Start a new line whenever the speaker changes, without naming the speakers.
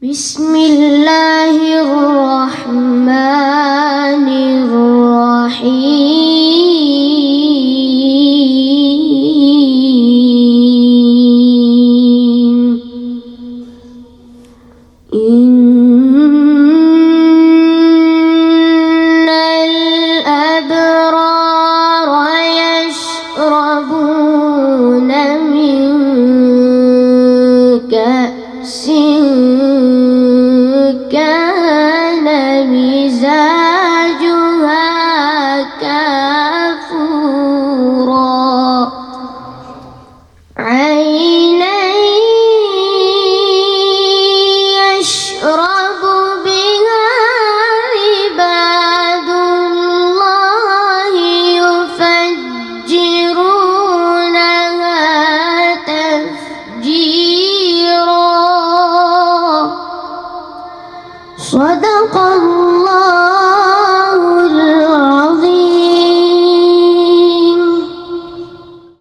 بسم الله الرحمن الرحيم إن الأبرار يشربون من كأس كان مزاجها كافورا عينا يشرب بها عباد الله يفجرونها تفجيرا صدق الله